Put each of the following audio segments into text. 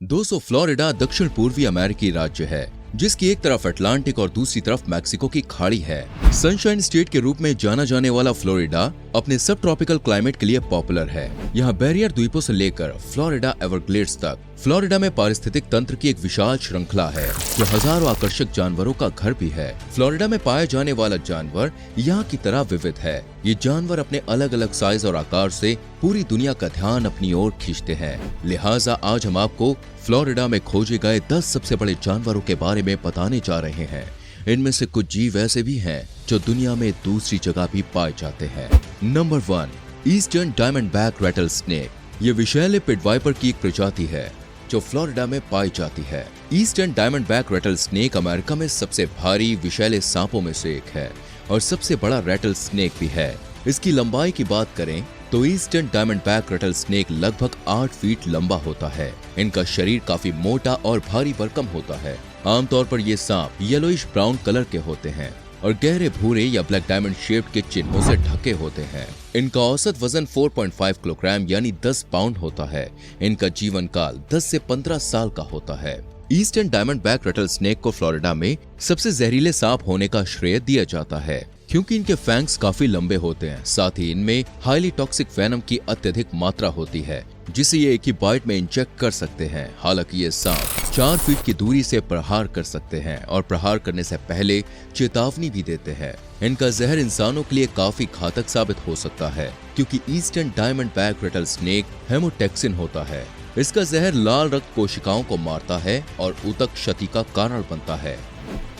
दोस्तों, फ्लोरिडा दक्षिण पूर्वी अमेरिकी राज्य है जिसकी एक तरफ अटलांटिक और दूसरी तरफ मैक्सिको की खाड़ी है। सनशाइन स्टेट के रूप में जाना जाने वाला फ्लोरिडा अपने सब ट्रॉपिकल क्लाइमेट के लिए पॉपुलर है। यहाँ बैरियर द्वीपों से लेकर फ्लोरिडा एवरग्लेड्स तक फ्लोरिडा में पारिस्थितिक तंत्र की एक विशाल श्रृंखला है जो हजारों आकर्षक जानवरों का घर भी है। फ्लोरिडा में पाए जाने वाला जानवर यहाँ की तरह विविध है। ये जानवर अपने अलग अलग साइज और आकार से पूरी दुनिया का ध्यान अपनी ओर खींचते हैं। लिहाजा आज हम आपको फ्लोरिडा में खोजे गए 10 सबसे बड़े जानवरों के बारे में बताने जा रहे हैं। इनमें से कुछ जीव ऐसे भी हैं जो दुनिया में दूसरी जगह भी पाए जाते हैं। Number 1, eastern diamondback rattlesnake. ये विषैले पिट वाइपर की एक प्रजाति है जो फ्लोरिडा में पाई जाती है। Eastern diamondback rattlesnake America में सबसे भारी विषैले सांपों में से एक है और सबसे बड़ा रैटल स्नेक भी है। इसकी लंबाई की बात करें तो ईस्टर्न डायमंडबैक रैटल स्नेक लगभग 8 फीट लंबा होता है। इनका शरीर काफी मोटा और भारी भरकम होता है। आमतौर पर ये सांप येलोइश ब्राउन कलर के होते हैं और गहरे भूरे या ब्लैक डायमंड शेप के चिन्हों से ढके होते हैं। इनका औसत वजन 4.5 किलोग्राम यानी 10 पाउंड होता है। इनका जीवन काल 10 से 15 साल का होता है। ईस्टर्न डायमंडबैक रैटल स्नेक को फ्लोरिडा में सबसे जहरीले सांप होने का श्रेय दिया जाता है क्योंकि इनके फैंग्स काफी लंबे होते हैं। साथ ही इनमें हाईली टॉक्सिक वेनम की अत्यधिक मात्रा होती है जिसे ये एक ही बाइट में इंजेक्ट कर सकते हैं। हालांकि ये सांप 4 फीट की दूरी से प्रहार कर सकते हैं और प्रहार करने से पहले चेतावनी भी देते हैं। इनका जहर इंसानों के लिए काफी घातक साबित हो सकता है क्योंकि ईस्टर्न डायमंडबैक रैटल स्नेक हेमोटैक्सिन होता है। इसका जहर लाल रक्त कोशिकाओं को मारता है और ऊतक क्षति का कारण बनता है।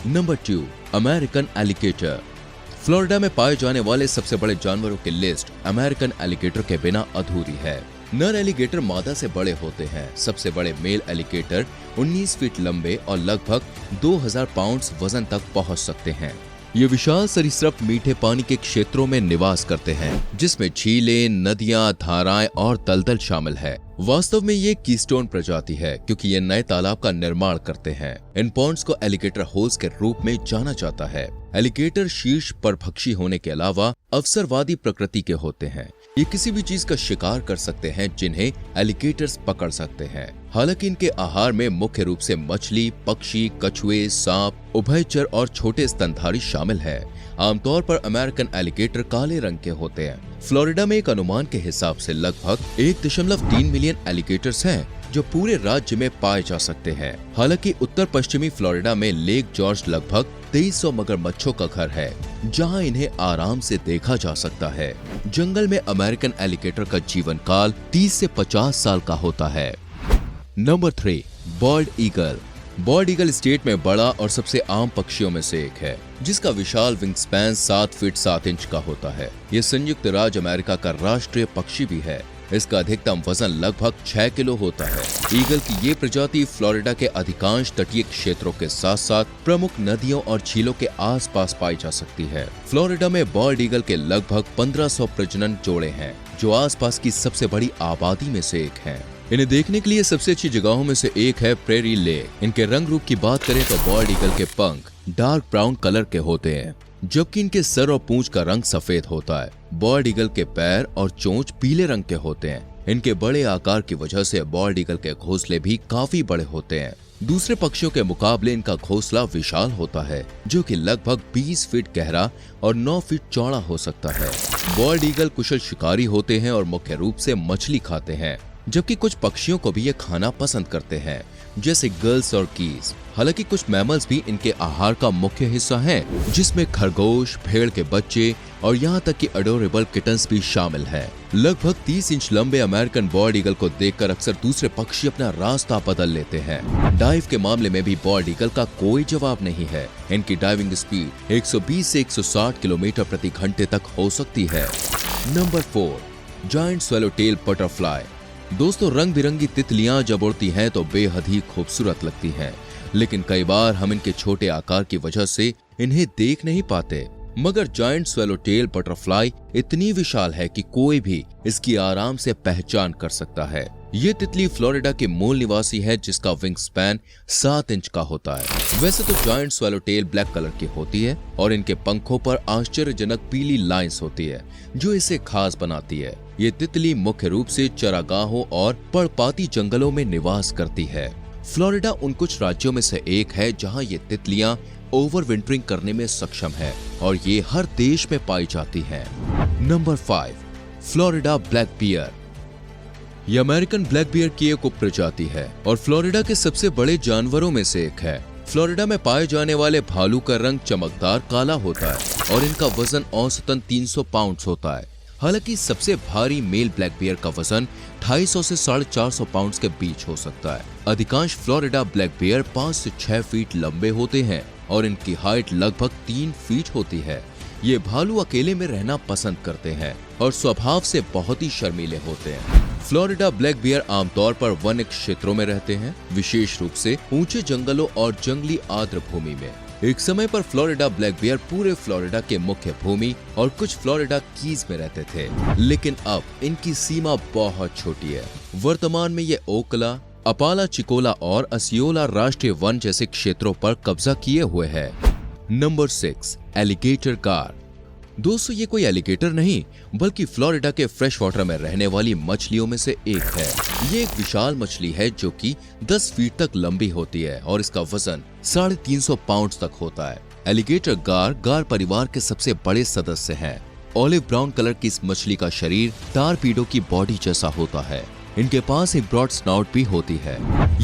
Number 2, American alligator. फ्लोरिडा में पाए जाने वाले सबसे बड़े जानवरों की लिस्ट अमेरिकन एलिगेटर के बिना अधूरी है। नर एलिगेटर मादा से बड़े होते हैं। सबसे बड़े मेल एलिगेटर 19 फीट लंबे और लगभग 2000 पाउंड वजन तक पहुंच सकते हैं। ये विशाल सरीसृप मीठे पानी के क्षेत्रों में निवास करते हैं जिसमें झीलें, नदियां, धाराएं और दलदल शामिल है। वास्तव में ये कीस्टोन प्रजाति है क्योंकि ये नए तालाब का निर्माण करते हैं। इन पॉन्ड्स को एलिगेटर होल्स के रूप में जाना जाता है। एलिगेटर शीर्ष परभक्षी होने के अलावा अवसरवादी प्रकृति के होते हैं। ये किसी भी चीज का शिकार कर सकते हैं जिन्हें एलिगेटर्स पकड़ सकते हैं। हालांकि इनके आहार में मुख्य रूप से मछली, पक्षी, कछुए, सांप, उभयचर और छोटे स्तनधारी शामिल है। आमतौर पर अमेरिकन एलिगेटर काले रंग के होते हैं। फ्लोरिडा में एक अनुमान के हिसाब से लगभग 1.3 मिलियन एलिगेटर्स हैं जो पूरे राज्य में पाए जा सकते हैं। हालांकि उत्तर पश्चिमी फ्लोरिडा में लेक जॉर्ज लगभग 2300 मगरमच्छों का घर है जहां इन्हें आराम से देखा जा सकता है। जंगल में अमेरिकन एलिगेटर का जीवन काल 30 से 50 साल का होता है। Number 3, bold eagle. Bold eagle state में बड़ा और सबसे आम पक्षियों में से एक है जिसका विशाल विंग स्पैन 7 फीट 7 इंच का होता है। ये संयुक्त राज्य अमेरिका का राष्ट्रीय पक्षी भी है। इसका अधिकतम वजन लगभग 6 किलो होता है। ईगल की ये प्रजाति फ्लोरिडा के अधिकांश तटीय क्षेत्रों के साथ साथ प्रमुख नदियों और झीलों के आसपास पाई जा सकती है। फ्लोरिडा में बॉल्ड ईगल के लगभग 1500 प्रजनन जोड़े हैं जो आसपास की सबसे बड़ी आबादी में से एक है। इन्हें देखने के लिए सबसे अच्छी जगहों में से एक है प्रेरी लेक। इनके रंग रूप की बात करें तो बॉल्ड ईगल के पंख डार्क ब्राउन कलर के होते हैं जबकि इनके सर और पूंछ का रंग सफेद होता है। बॉल्ड ईगल के पैर और चोंच पीले रंग के होते हैं। इनके बड़े आकार की वजह से बॉल्ड ईगल के घोंसले भी काफी बड़े होते हैं। दूसरे पक्षियों के मुकाबले इनका घोंसला विशाल होता है जो कि लगभग 20 फीट गहरा और 9 फीट चौड़ा हो सकता है। बॉल्ड ईगल कुशल शिकारी होते हैं और मुख्य रूप से मछली खाते हैं जबकि कुछ पक्षियों को भी ये खाना पसंद करते हैं जैसे गर्ल्स और कीज। हालांकि कुछ मैमल्स भी इनके आहार का मुख्य हिस्सा हैं जिसमें खरगोश, भेड़ के बच्चे और यहाँ तक कि अडोरेबल किटन्स भी शामिल है। लगभग 30 इंच लंबे अमेरिकन बॉल्ड ईगल को देखकर अक्सर दूसरे पक्षी अपना रास्ता बदल लेते हैं। डाइव के मामले में भी बॉल्ड ईगल का कोई जवाब नहीं है। इनकी डाइविंग स्पीड 120 से 160 किलोमीटर प्रति घंटे तक हो सकती है। Number 4, giant swallowtail butterfly. दोस्तों, रंग बिरंगी तितलियां जब उड़ती हैं तो बेहद ही खूबसूरत लगती हैं, लेकिन कई बार हम इनके छोटे आकार की वजह से इन्हें देख नहीं पाते। मगर जायंट स्वैलोटेल बटरफ्लाई इतनी विशाल है कि कोई भी इसकी आराम से पहचान कर सकता है। ये तितली फ्लोरिडा के मूल निवासी है, जिसका विंग स्पैन 7 इंच का होता है। वैसे तो जायंट स्वैलोटेल ब्लैक कलर की होती है और इनके पंखों पर आश्चर्यजनक पीली लाइंस होती है, जो इसे खास बनाती है। ये तितली मुख्य रूप से चरागाहों और पर्णपाती जंगलों में निवास करती है। फ्लोरिडा उन कुछ राज्यों में से एक है जहां ये तितलियां ओवरविंटरिंग करने में सक्षम है और ये हर देश में पाई जाती हैं। Number 5, Florida black bear. यह अमेरिकन ब्लैक बियर की एक उपप्रजाति है और फ्लोरिडा के सबसे बड़े जानवरों में से एक है। फ्लोरिडा में पाए जाने वाले भालू का रंग चमकदार काला होता है और इनका वजन औसतन 300 पाउंड होता है। हालांकि सबसे भारी मेल ब्लैक बियर का वजन 250 से 450 पाउंड के बीच हो सकता है। अधिकांश फ्लोरिडा ब्लैक बियर 5 से 6 फीट लंबे होते हैं और इनकी हाइट लगभग 3 फीट होती है। ये भालू अकेले में रहना पसंद करते हैं और स्वभाव से बहुत ही शर्मीले होते हैं। फ्लोरिडा ब्लैक बियर आमतौर पर वन्य क्षेत्रों में रहते हैं, विशेष रूप से ऊंचे जंगलों और जंगली आर्द्र भूमि में। एक समय पर फ्लोरिडा ब्लैक बियर पूरे फ्लोरिडा के मुख्य भूमि और कुछ फ्लोरिडा कीज में रहते थे, लेकिन अब इनकी सीमा बहुत छोटी है। वर्तमान में ये ओकला, अपाला चिकोला और असियोला राष्ट्रीय वन जैसे क्षेत्रों पर कब्जा किए हुए है। नंबर 6, एलिगेटर गार। दोस्तों, ये कोई एलिगेटर नहीं बल्कि फ्लोरिडा के फ्रेश वाटर में रहने वाली मछलियों में से एक है। ये एक विशाल मछली है जो कि 10 फीट तक लंबी होती है और इसका वजन 350 पाउंड तक होता है। एलिगेटर गार परिवार के सबसे बड़े सदस्य हैं। ऑलिव ब्राउन कलर की इस मछली का शरीर टारपीडो की बॉडी जैसा होता है। इनके पास एक ब्रॉड स्नॉट भी होती है।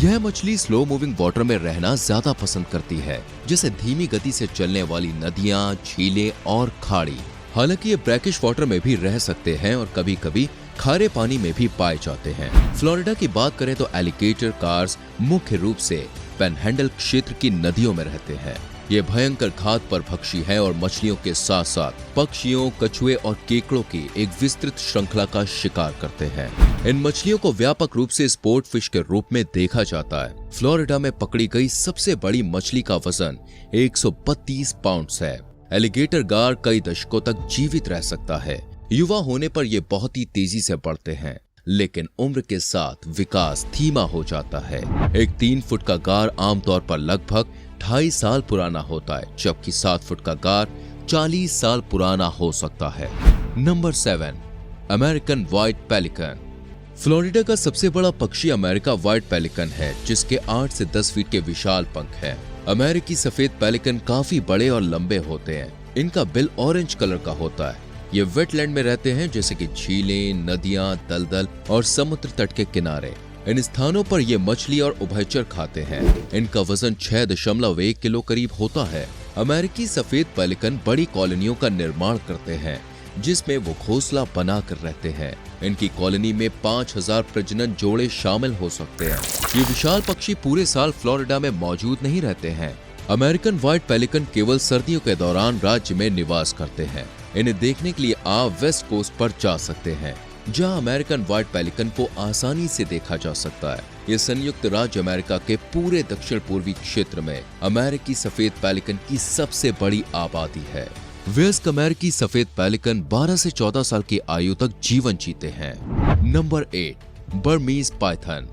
यह मछली स्लो मूविंग वाटर में रहना ज्यादा पसंद करती है, जैसे धीमी गति से चलने वाली नदियां, झीलें और खाड़ी। हालांकि ये ब्रैकिश वाटर में भी रह सकते हैं और कभी कभी खारे पानी में भी पाए जाते हैं। फ्लोरिडा की बात करें तो एलिगेटर कार्स मुख्य रूप से पैनहैंडल क्षेत्र की नदियों में रहते हैं। ये भयंकर घात पर भक्षी है और मछलियों के साथ साथ पक्षियों, कछुए और केकड़ों की एक विस्तृत श्रृंखला का शिकार करते हैं। इन मछलियों को व्यापक रूप से स्पोर्ट फिश के रूप में देखा जाता है। फ्लोरिडा में पकड़ी गई सबसे बड़ी मछली का वजन 132 पाउंड है। एलिगेटर गार कई दशकों तक जीवित रह सकता है। युवा होने पर ये बहुत ही तेजी से बढ़ते हैं, लेकिन उम्र के साथ विकास धीमा हो जाता है। एक 3 फुट का गार आमतौर पर लगभग 2.5 साल पुराना होता है, जबकि 7 फुट का गार 40 साल पुराना हो सकता है। Number 7, American white pelican. Florida का सबसे बड़ा पक्षी अमेरिका व्हाइट पेलिकन है, जिसके 8 से 10 फीट के विशाल पंख हैं। अमेरिकी सफेद पेलिकन काफी बड़े और लंबे होते हैं। इनका बिल ऑरेंज कलर का होता है। ये वेटलैंड में रहते हैं, जैसे कि झीलें, नदियां, दलदल और समुद्र तट के किनारे। इन स्थानों पर ये मछली और उभयचर खाते हैं। इनका वजन 6.1 किलो करीब होता है। अमेरिकी सफेद पेलिकन बड़ी कॉलोनियों का निर्माण करते हैं, जिसमें वो घोंसला बनाकर रहते हैं। इनकी कॉलोनी में 5000 प्रजनन जोड़े शामिल हो सकते हैं। ये विशाल पक्षी पूरे साल फ्लोरिडा में मौजूद नहीं रहते हैं। अमेरिकन व्हाइट पेलिकन केवल सर्दियों के दौरान राज्य में निवास करते हैं। इन्हें देखने के लिए आप वेस्ट कोस्ट पर जा सकते हैं, जहां अमेरिकन व्हाइट पेलिकन को आसानी से देखा जा सकता है। ये संयुक्त राज्य अमेरिका के पूरे दक्षिण पूर्वी क्षेत्र में अमेरिकी सफेद पेलिकन की सबसे बड़ी आबादी है। वयस्क अमेरिकी सफेद पेलिकन 12 से 14 साल की आयु तक जीवन जीते हैं। Number 8, Burmese Python.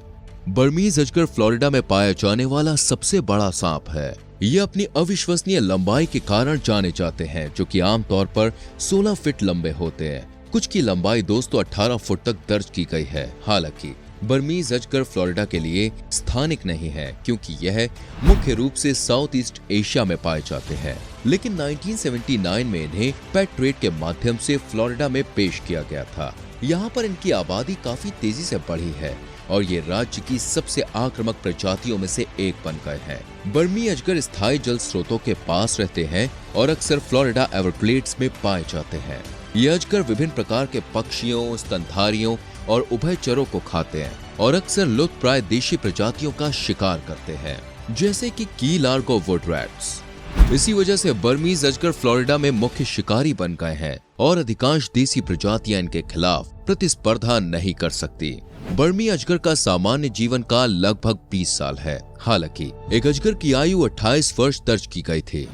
बर्मीज अजगर फ्लोरिडा में पाया जाने वाला सबसे बड़ा सांप है। ये अपनी अविश्वसनीय लंबाई के कारण जाने जाते हैं, जो कि आमतौर पर 16 फीट लंबे होते हैं। कुछ की लंबाई 18 फुट तक दर्ज की गई है। हालांकि बर्मीज अजगर फ्लोरिडा के लिए स्थानिक नहीं है, क्योंकि यह मुख्य रूप से साउथ ईस्ट एशिया में पाए जाते हैं। लेकिन 1979 में इन्हें पेट ट्रेड के माध्यम से फ्लोरिडा में पेश किया गया था। यहाँ पर इनकी आबादी काफी तेजी से बढ़ी है और ये राज्य की सबसे आक्रामक प्रजातियों में से एक बन गए हैं। बर्मी अजगर स्थायी जल स्रोतों के पास रहते हैं और अक्सर फ्लोरिडा एवरग्लेड्स में पाए जाते हैं। ये अजगर विभिन्न प्रकार के पक्षियों, स्तनधारियों और उभयचरों को खाते हैं और अक्सर लुप्तप्राय देशी प्रजातियों का शिकार करते हैं, जैसे कि की लार्गो वुड रैट्स। इसी वजह से बर्मीज अजगर फ्लोरिडा में मुख्य शिकारी बन गए हैं और अधिकांश देसी प्रजातियां इनके खिलाफ प्रतिस्पर्धा नहीं कर सकती। बर्मी अजगर का सामान्य जीवन काल लगभग 20 साल है। हालांकि एक अजगर की आयु 28 वर्ष दर्ज की गई थी।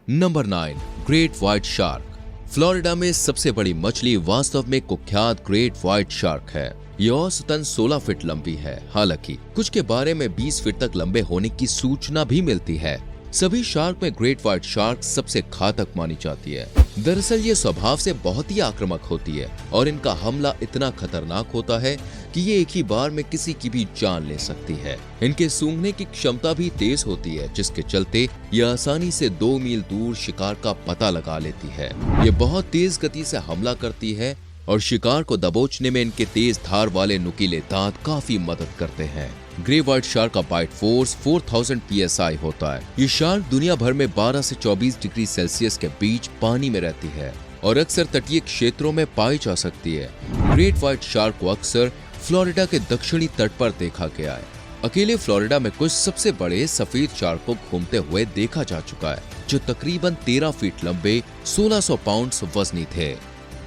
Number 9, great white shark. Florida में सबसे बड़ी मछली वास्तव में कुख्यात ग्रेट व्हाइट शार्क है। ये औसतन 16 फीट लंबी है। हालांकि कुछ के बारे में 20 फीट तक लंबे होने की सूचना भी मिलती है। सभी शार्क में ग्रेट व्हाइट शार्क सबसे घातक मानी जाती है। दरअसल ये स्वभाव से बहुत ही आक्रामक होती है और इनका हमला इतना खतरनाक होता है कि ये एक ही बार में किसी की भी जान ले सकती है। इनके सूंघने की क्षमता भी तेज होती है, जिसके चलते ये आसानी से 2 मील दूर शिकार का पता लगा लेती है। ये बहुत तेज गति से हमला करती है और शिकार को दबोचने में इनके तेज धार वाले नुकीले दांत काफी मदद करते हैं। ग्रे व्हाइट शार्क का बाइट फोर्स 4000 psi होता है। ये शार्क दुनिया भर में 12 से 24 डिग्री सेल्सियस के बीच पानी में रहती है और अक्सर तटीय क्षेत्रों में पाई जा सकती है। ग्रेट व्हाइट शार्क को अक्सर फ्लोरिडा के दक्षिणी तट पर देखा गया है। अकेले फ्लोरिडा में कुछ सबसे बड़े सफेद शार्क को घूमते हुए देखा जा चुका है, जो तकरीबन 13 फीट लंबे 1600 पाउंड वजनी थे।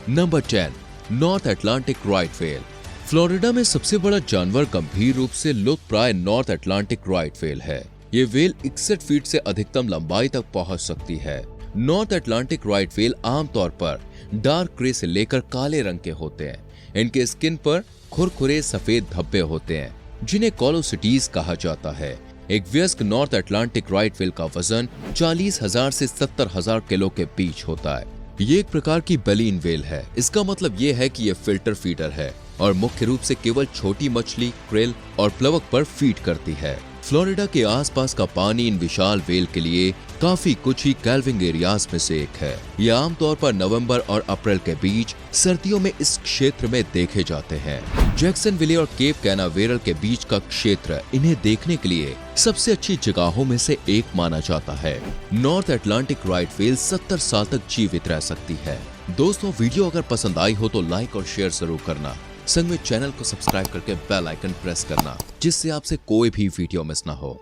Number 10, north Atlantic right whale. Florida में सबसे बड़ा जानवर गंभीर रूप से लुप्तप्राय नॉर्थ अटलांटिक राइट व्हेल है। ये व्हेल 61 फीट से अधिकतम लंबाई तक पहुंच सकती है। नॉर्थ अटलांटिक राइट व्हेल आमतौर पर डार्क ग्रे से लेकर काले रंग के होते हैं। इनके स्किन पर खुरखुरे सफेद धब्बे होते हैं, जिन्हें कॉलोसिटीज कहा जाता है। एक वयस्क नॉर्थ अटलांटिक राइट व्हेल का वजन 40,000 से 70,000 किलो के बीच होता है। ये एक प्रकार की बैलीन व्हेल है। इसका मतलब ये है कि ये फिल्टर फीडर है और मुख्य रूप से केवल छोटी मछली, क्रिल और प्लवक पर फीड करती है। फ्लोरिडा के आसपास का पानी इन विशाल व्हेल के लिए काफी कुछ ही कैल्विंग एरियाज में से एक है। ये आमतौर पर नवंबर और अप्रैल के बीच सर्दियों में इस क्षेत्र में देखे जाते हैं। जैक्सनविले और केप कैनावेरल के बीच का क्षेत्र इन्हें देखने के लिए सबसे अच्छी जगहों में से एक माना जाता है। नॉर्थ अटलांटिक राइट व्हेल 70 साल तक जीवित रह सकती है। दोस्तों, वीडियो अगर पसंद आई हो तो लाइक और शेयर जरूर करना। संग में चैनल को सब्सक्राइब करके बेल आइकन प्रेस करना, जिससे आपसे कोई भी वीडियो मिस ना हो।